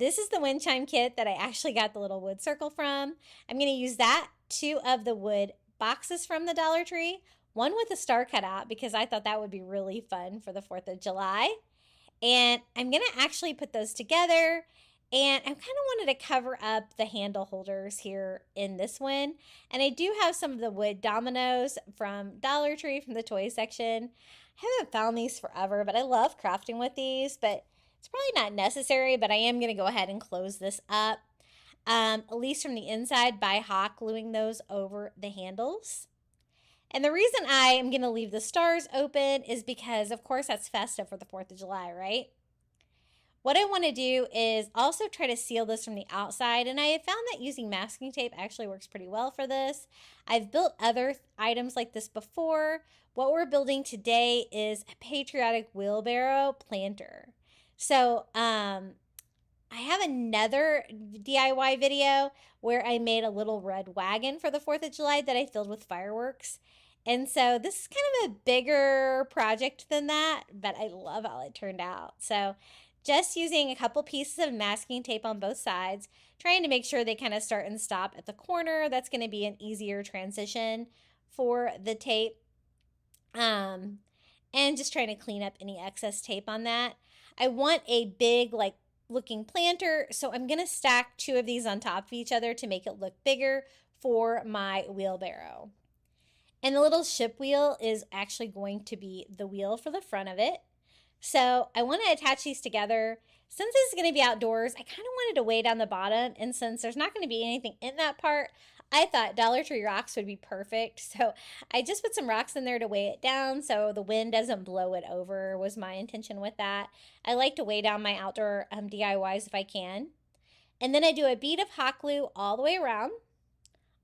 This is the wind chime kit that I actually got the little wood circle from. I'm going to use that, 2 of the wood boxes from the Dollar Tree, one with a star cut out because I thought that would be really fun for the 4th of July. And I'm going to actually put those together. And I kind of wanted to cover up the handle holders here in this one. And I do have some of the wood dominoes from Dollar Tree from the toy section. I haven't found these forever, but I love crafting with these. But it's probably not necessary, but I am going to go ahead and close this up. At least from the inside by hot gluing those over the handles. And the reason I am going to leave the stars open is because, of course, that's festive for the 4th of July, right? What I want to do is also try to seal this from the outside, and I have found that using masking tape actually works pretty well for this. I've built other items like this before. What we're building today is a Patriotic wheelbarrow planter. So, I have another DIY video where I made a little red wagon for the 4th of July that I filled with fireworks. And so this is kind of a bigger project than that, but I love how it turned out. So just using a couple pieces of masking tape on both sides, trying to make sure they kind of start and stop at the corner. That's going to be an easier transition for the tape. And just trying to clean up any excess tape on that. I want a big, like, looking planter, so I'm going to stack 2 of these on top of each other to make it look bigger for my wheelbarrow. And the little ship wheel is actually going to be the wheel for the front of it. So I want to attach these together. Since this is going to be outdoors, I kind of wanted to weigh down the bottom, and since there's not going to be anything in that part, I thought Dollar Tree rocks would be perfect. So I just put some rocks in there to weigh it down so the wind doesn't blow it over, was my intention with that. I like to weigh down my outdoor DIYs if I can. And then I do a bead of hot glue all the way around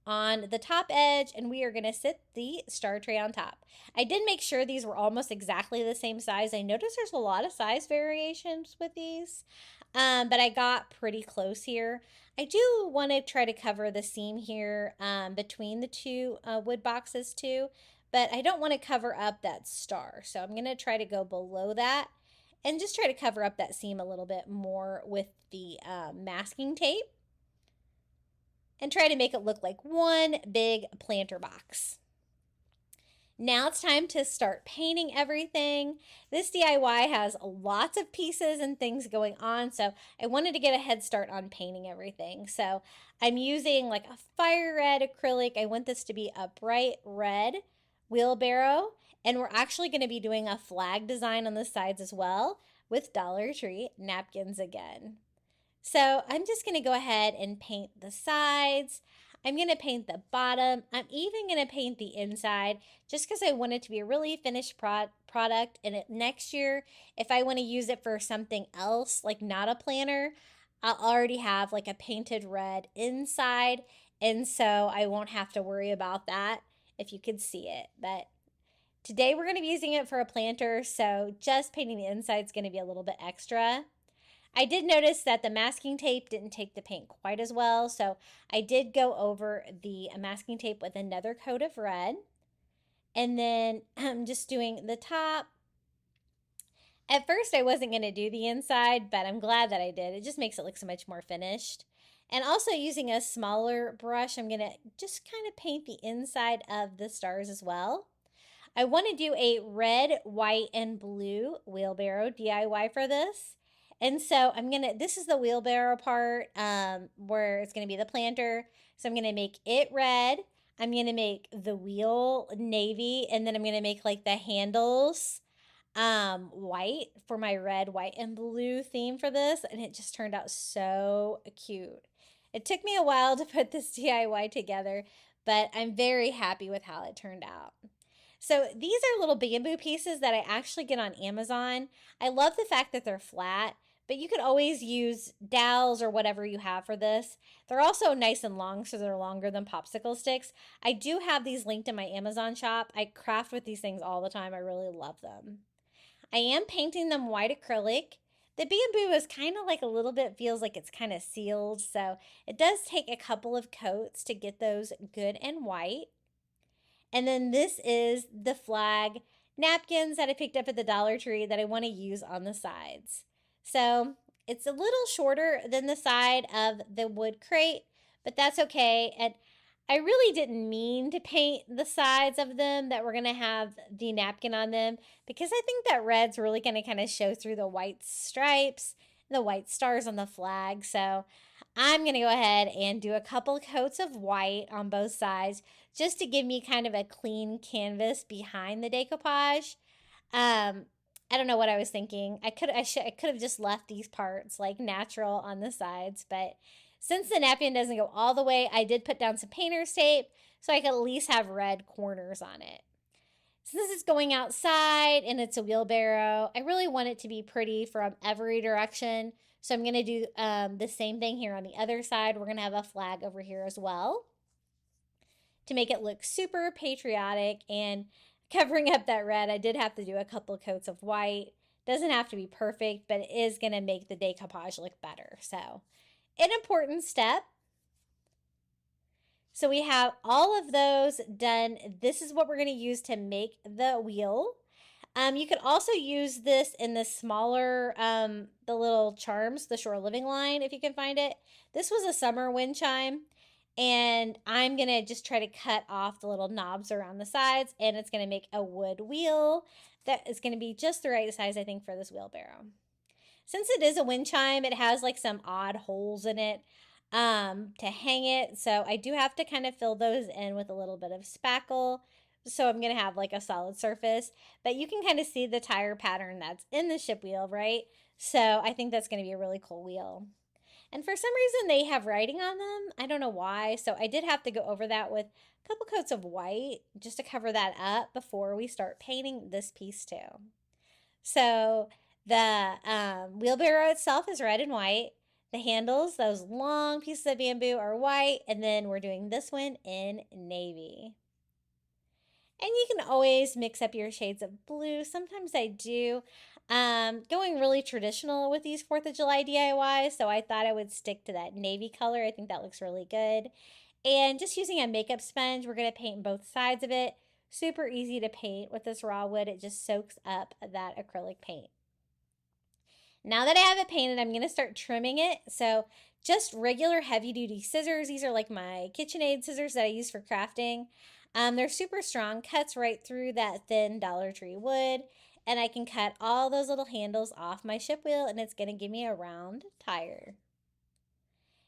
on the top edge, and we are going to sit the star tray on top. I did make sure these were almost exactly the same size. I noticed there's a lot of size variations with these, but I got pretty close here. I do want to try to cover the seam here between the 2 wood boxes too, but I don't want to cover up that star. So I'm going to try to go below that and just try to cover up that seam a little bit more with the masking tape and try to make it look like one big planter box. Now it's time to start painting everything. This DIY has lots of pieces and things going on, so I wanted to get a head start on painting everything. So I'm using like a fire red acrylic. I want this to be a bright red wheelbarrow, and we're actually going to be doing a flag design on the sides as well with Dollar Tree napkins again. So I'm just going to go ahead and paint the sides. I'm going to paint the bottom. I'm even going to paint the inside just because I want it to be a really finished product. And next year, if I want to use it for something else, like not a planner, I'll already have like a painted red inside. And so I won't have to worry about that if you could see it. But today we're going to be using it for a planter. So just painting the inside is going to be a little bit extra. I did notice that the masking tape didn't take the paint quite as well, so I did go over the masking tape with another coat of red. And then I'm just doing the top. At first I wasn't going to do the inside, but I'm glad that I did. It just makes it look so much more finished. And also using a smaller brush, I'm going to just kind of paint the inside of the stars as well. I want to do a red, white, and blue wheelbarrow DIY for this. And so this is the wheelbarrow part where it's going to be the planter. So I'm going to make it red. I'm going to make the wheel navy. And then I'm going to make like the handles white for my red, white, and blue theme for this. And it just turned out so cute. It took me a while to put this DIY together, but I'm very happy with how it turned out. So these are little bamboo pieces that I actually get on Amazon. I love the fact that they're flat, but you could always use dowels or whatever you have for this. They're also nice and long, so they're longer than popsicle sticks. I do have these linked in my Amazon shop. I craft with these things all the time. I really love them. I am painting them white acrylic. The bamboo is kind of like a little bit, feels like it's kind of sealed, so it does take a couple of coats to get those good and white. And then this is the flag napkins that I picked up at the Dollar Tree that I want to use on the sides. So It's a little shorter than the side of the wood crate, but that's okay. And I really didn't mean to paint the sides of them that we're going to have the napkin on them, because I think that red's really going to kind of show through the white stripes, the white stars on the flag. So I'm going to go ahead and do a couple coats of white on both sides just to give me kind of a clean canvas behind the decoupage. Um, I don't know what I was thinking. I could have just left these parts like natural on the sides, but since the napkin doesn't go all the way, I did put down some painter's tape so I could at least have red corners on it. Since it's going outside and it's a wheelbarrow, I really want it to be pretty from every direction. So I'm going to do the same thing here on the other side. We're going to have a flag over here as well to make it look super patriotic. And covering up that red, I did have to do a couple coats of white. Doesn't have to be perfect, but it is going to make the decoupage look better. So an important step. So we have all of those done. This is what we're going to use to make the wheel. You could also use this in the smaller, the little charms, the shore living line, if you can find it. This was a summer wind chime, and I'm going to just try to cut off the little knobs around the sides, and it's going to make a wood wheel that is going to be just the right size, I think, for this wheelbarrow. Since it is a wind chime, it has like some odd holes in it to hang it. So I do have to kind of fill those in with a little bit of spackle. So I'm going to have like a solid surface, but you can kind of see the tire pattern that's in the ship wheel, right? So I think that's going to be a really cool wheel. And for some reason they have writing on them. I don't know why. So I did have to go over that with a couple coats of white just to cover that up before we start painting this piece too. So the wheelbarrow itself is red and white. The handles, those long pieces of bamboo, are white. And then we're doing this one in navy. And you can always mix up your shades of blue. Sometimes I do. Going really traditional with these 4th of July DIYs. So I thought I would stick to that navy color. I think that looks really good. And just using a makeup sponge, we're going to paint both sides of it. Super easy to paint with this raw wood. It just soaks up that acrylic paint. Now that I have it painted, I'm going to start trimming it. So just regular heavy duty scissors. These are like my KitchenAid scissors that I use for crafting. They're super strong, cuts right through that thin Dollar Tree wood. And I can cut all those little handles off my ship wheel, and it's going to give me a round tire.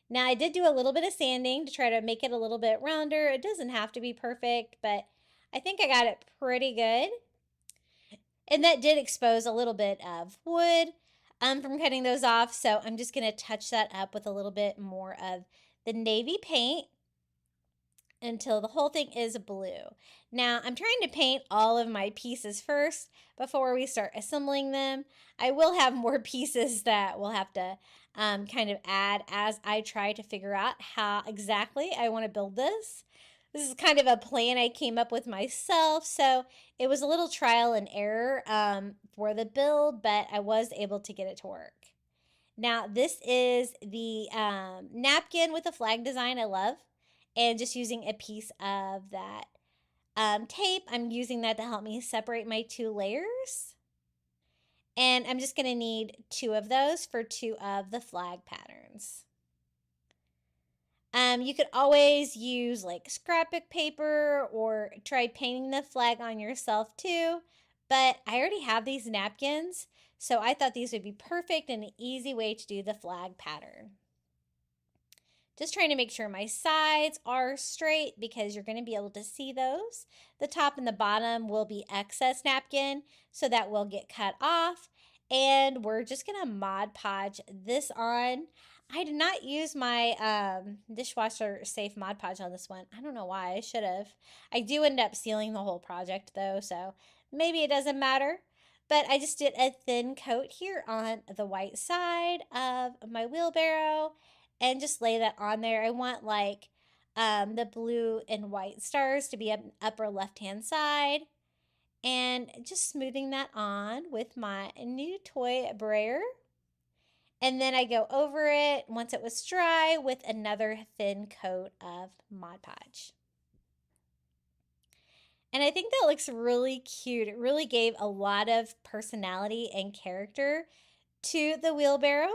Now I did do a little bit of sanding to try to make it a little bit rounder. It doesn't have to be perfect, but I think I got it pretty good. And that did expose a little bit of wood from cutting those off. So I'm just going to touch that up with a little bit more of the navy paint until the whole thing is blue. Now I'm trying to paint all of my pieces first before we start assembling them. I will have more pieces that we'll have to kind of add as I try to figure out how exactly I want to build this. This is kind of a plan I came up with myself, so it was a little trial and error for the build, but I was able to get it to work. Now, this is the napkin with a flag design I love, and just using a piece of that tape, I'm using that to help me separate my 2 layers. And I'm just going to need 2 of those for 2 of the flag patterns. You could always use like scrapbook paper or try painting the flag on yourself too. But I already have these napkins, so I thought these would be perfect and an easy way to do the flag pattern. Just trying to make sure my sides are straight because you're going to be able to see those. The top and the bottom will be excess napkin, so that will get cut off. And we're just going to Mod Podge this on. I did not use my dishwasher safe Mod Podge on this one. I don't know why. I should have. I do end up sealing the whole project though, so maybe it doesn't matter. But I just did a thin coat here on the white side of my wheelbarrow and just lay that on there. I want like the blue and white stars to be up upper left-hand side. And just smoothing that on with my new toy brayer. And then I go over it once it was dry with another thin coat of Mod Podge. And I think that looks really cute. It really gave a lot of personality and character to the wheelbarrow.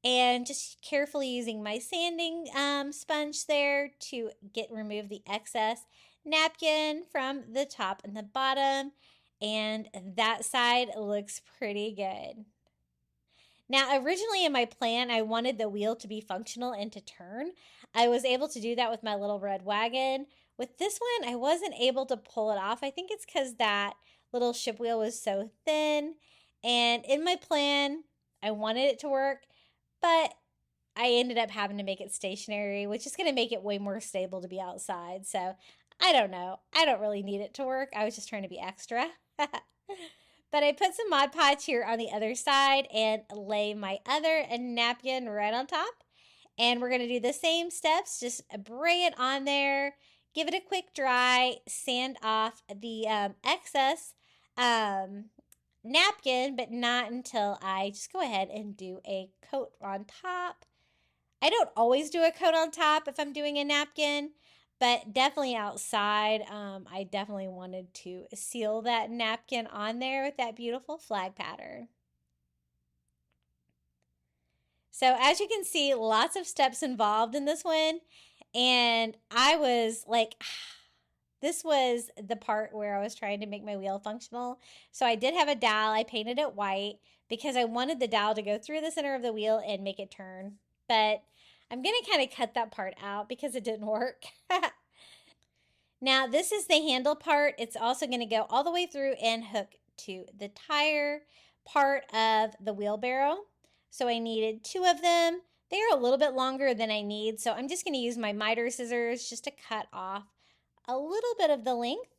and just carefully using my sanding sponge there to remove the excess napkin from the top and the bottom. And that side looks pretty good. Now, originally in my plan, I wanted the wheel to be functional and to turn. I was able to do that with my little red wagon. With this one, I wasn't able to pull it off. I think it's because that little ship wheel was so thin. And in my plan, I wanted it to work, but I ended up having to make it stationary, which is going to make it way more stable to be outside. So I don't know. I don't really need it to work. I was just trying to be extra. But I put some Mod Podge here on the other side and lay my other napkin right on top. And we're going to do the same steps. Just bray it on there. Give it a quick dry. Sand off the excess napkin, but not until I just go ahead and do a coat on top. I don't always do a coat on top if I'm doing a napkin, but definitely outside, I definitely wanted to seal that napkin on there with that beautiful flag pattern. So as you can see, lots of steps involved in this one. And I was like, this was the part where I was trying to make my wheel functional. So I did have a dowel. I painted it white because I wanted the dowel to go through the center of the wheel and make it turn. But I'm going to kind of cut that part out because it didn't work. Now, this is the handle part. It's also going to go all the way through and hook to the tire part of the wheelbarrow. So I needed 2 of them. They're a little bit longer than I need, so I'm just going to use my miter scissors just to cut off a little bit of the length.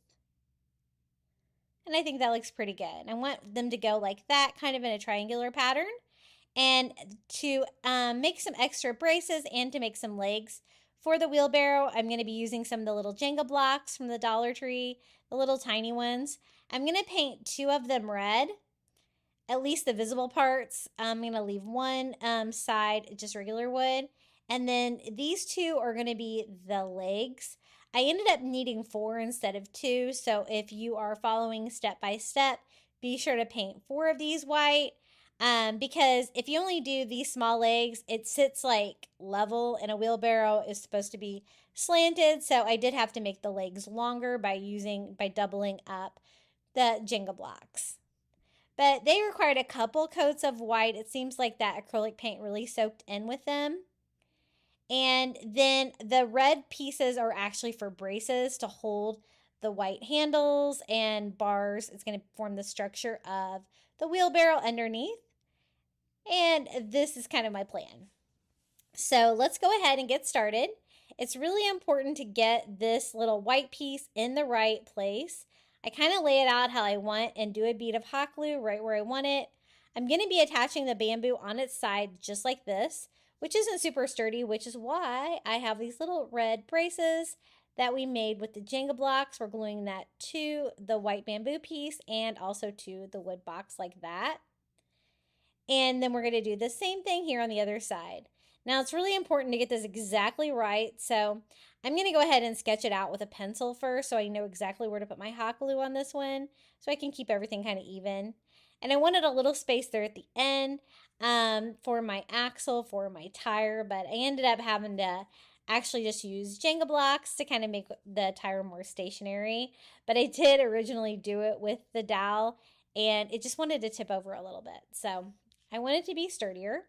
And I think that looks pretty good. I want them to go like that, kind of in a triangular pattern. And to make some extra braces and to make some legs for the wheelbarrow, I'm going to be using some of the little Jenga blocks from the Dollar Tree, the little tiny ones. I'm going to paint 2 of them red, at least the visible parts. I'm going to leave one side just regular wood. And then these 2 are going to be the legs. I ended up needing 4 instead of 2. So if you are following step by step, be sure to paint 4 of these white. Because if you only do these small legs, it sits like level, and a wheelbarrow is supposed to be slanted. So I did have to make the legs longer by doubling up the Jenga blocks. But they required a couple coats of white. It seems like that acrylic paint really soaked in with them. And then the red pieces are actually for braces to hold the white handles and bars. It's going to form the structure of the wheelbarrow underneath. And this is kind of my plan. So let's go ahead and get started. It's really important to get this little white piece in the right place. I kind of lay it out how I want and do a bead of hot glue right where I want it. I'm going to be attaching the bamboo on its side just like this, which isn't super sturdy, which is why I have these little red braces that we made with the Jenga blocks. We're gluing that to the white bamboo piece and also to the wood box like that. And then we're going to do the same thing here on the other side. Now, it's really important to get this exactly right. So I'm going to go ahead and sketch it out with a pencil first so I know exactly where to put my hot glue on this one so I can keep everything kind of even. And I wanted a little space there at the end for my axle, for my tire, but I ended up having to actually just use Jenga blocks to kind of make the tire more stationary. But I did originally do it with the dowel, and it just wanted to tip over a little bit. So I want it to be sturdier.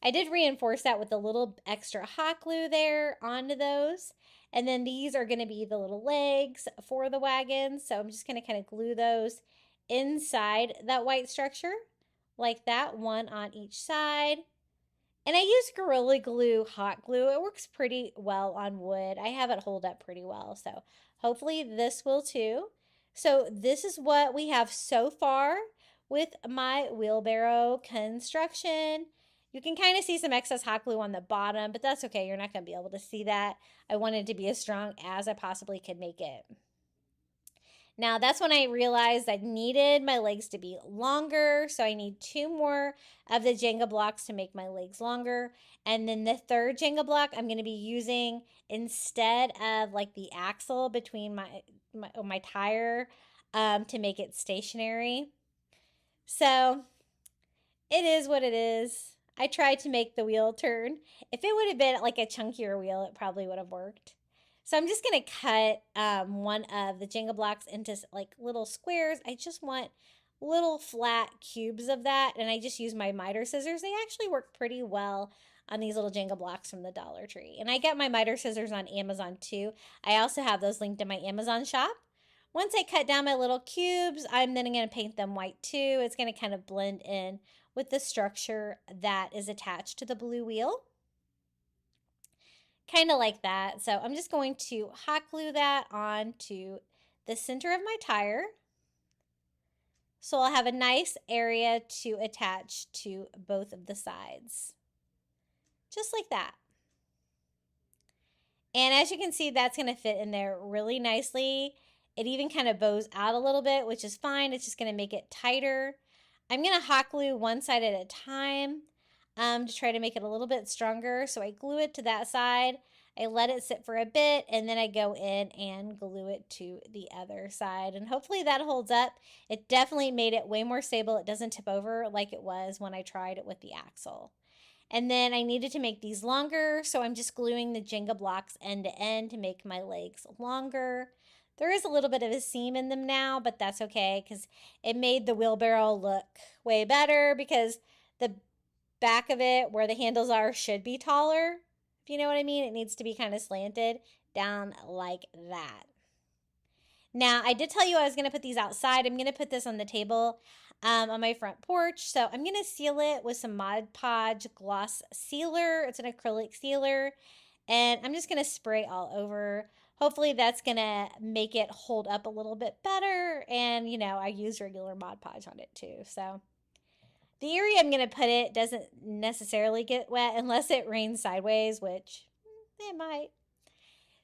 I did reinforce that with a little extra hot glue there onto those. And then these are going to be the little legs for the wagon. So I'm just going to kind of glue those inside that white structure like that, one on each side. And I use Gorilla Glue hot glue. It works pretty well on wood. I have it hold up pretty well. So hopefully this will too. So this is what we have so far with my wheelbarrow construction. You can kind of see some excess hot glue on the bottom, but that's okay. You're not going to be able to see that. I wanted to be as strong as I possibly could make it. Now that's when I realized I needed my legs to be longer. So I need 2 more of the Jenga blocks to make my legs longer. And then the third Jenga block I'm going to be using instead of like the axle between my tire to make it stationary. So it is what it is. I tried to make the wheel turn. If it would have been like a chunkier wheel, it probably would have worked. So I'm just going to cut one of the Jenga blocks into like little squares. I just want little flat cubes of that, and I just use my miter scissors. They actually work pretty well on these little Jenga blocks from the Dollar Tree. And I got my miter scissors on Amazon too. I also have those linked in my Amazon shop. Once I cut down my little cubes, I'm then going to paint them white too. It's going to kind of blend in with the structure that is attached to the blue wheel. Kind of like that. So I'm just going to hot glue that onto the center of my tire. So I'll have a nice area to attach to both of the sides. Just like that. And as you can see, that's going to fit in there really nicely. It even kind of bows out a little bit, which is fine. It's just going to make it tighter. I'm going to hot glue one side at a time to try to make it a little bit stronger. So I glue it to that side. I let it sit for a bit, and then I go in and glue it to the other side. And hopefully that holds up. It definitely made it way more stable. It doesn't tip over like it was when I tried it with the axle. And then I needed to make these longer, so I'm just gluing the Jenga blocks end to end to make my legs longer. There is a little bit of a seam in them now, but that's okay because it made the wheelbarrow look way better because the back of it where the handles are should be taller. If you know what I mean, it needs to be kind of slanted down like that. Now, I did tell you I was going to put these outside. I'm going to put this on the table on my front porch. So I'm going to seal it with some Mod Podge gloss sealer. It's an acrylic sealer. And I'm just going to spray all over. Hopefully that's going to make it hold up a little bit better. And, you know, I use regular Mod Podge on it too. So the area I'm going to put it doesn't necessarily get wet unless it rains sideways, which it might.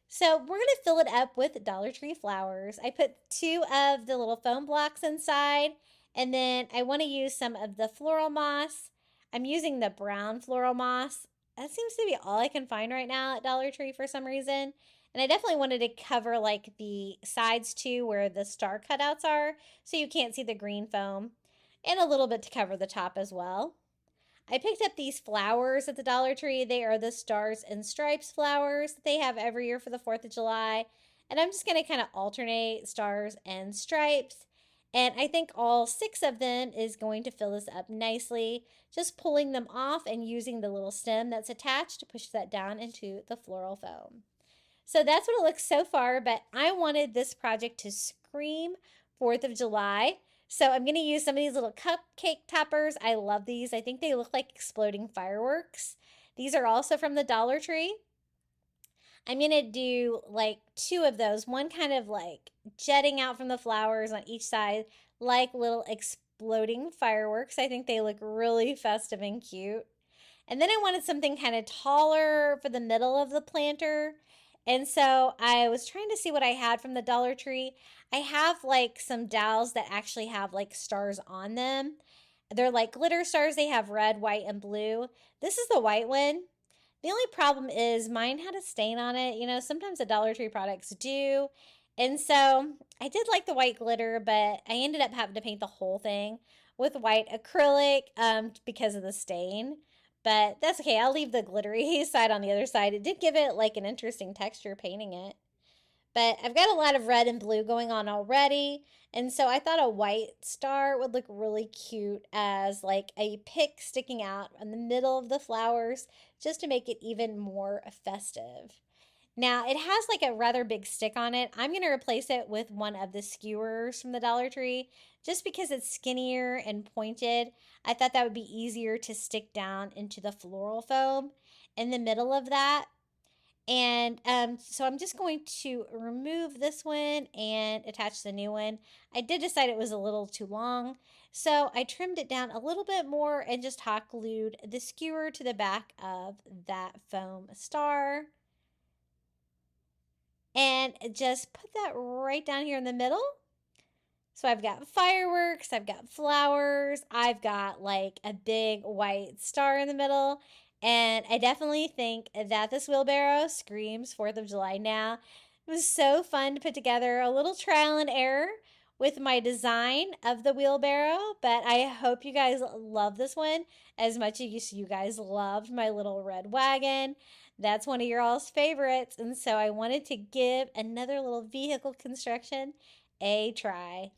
So we're going to fill it up with Dollar Tree flowers. I put 2 of the little foam blocks inside, and then I want to use some of the floral moss. I'm using the brown floral moss. That seems to be all I can find right now at Dollar Tree for some reason. And I definitely wanted to cover like the sides too where the star cutouts are so you can't see the green foam, and a little bit to cover the top as well. I picked up these flowers at the Dollar Tree. They are the Stars and Stripes flowers that they have every year for the 4th of July. And I'm just going to kind of alternate stars and stripes. And I think all 6 of them is going to fill this up nicely. Just pulling them off and using the little stem that's attached to push that down into the floral foam. So that's what it looks so far, but I wanted this project to scream 4th of July. So I'm going to use some of these little cupcake toppers. I love these. I think they look like exploding fireworks. These are also from the Dollar Tree. I'm going to do like 2 of those. One kind of like jetting out from the flowers on each side like little exploding fireworks. I think they look really festive and cute. And then I wanted something kind of taller for the middle of the planter. And so I was trying to see what I had from the Dollar Tree. I have like some dowels that actually have like stars on them. They're like glitter stars. They have red, white, and blue. This is the white one. The only problem is mine had a stain on it. You know, sometimes the Dollar Tree products do. And so I did like the white glitter, but I ended up having to paint the whole thing with white acrylic because of the stain. But that's okay. I'll leave the glittery side on the other side. It did give it like an interesting texture painting it. But I've got a lot of red and blue going on already. And so I thought a white star would look really cute as like a pick sticking out in the middle of the flowers just to make it even more festive. Now, it has like a rather big stick on it. I'm going to replace it with one of the skewers from the Dollar Tree just because it's skinnier and pointed. I thought that would be easier to stick down into the floral foam in the middle of that. And so I'm just going to remove this one and attach the new one. I did decide it was a little too long, so I trimmed it down a little bit more and just hot glued the skewer to the back of that foam star. And just put that right down here in the middle. So I've got fireworks, I've got flowers, I've got like a big white star in the middle. And I definitely think that this wheelbarrow screams 4th of July now. It was so fun to put together, a little trial and error with my design of the wheelbarrow, but I hope you guys love this one as much as you guys loved my little red wagon. That's one of your all's favorites, and so I wanted to give another little vehicle construction a try.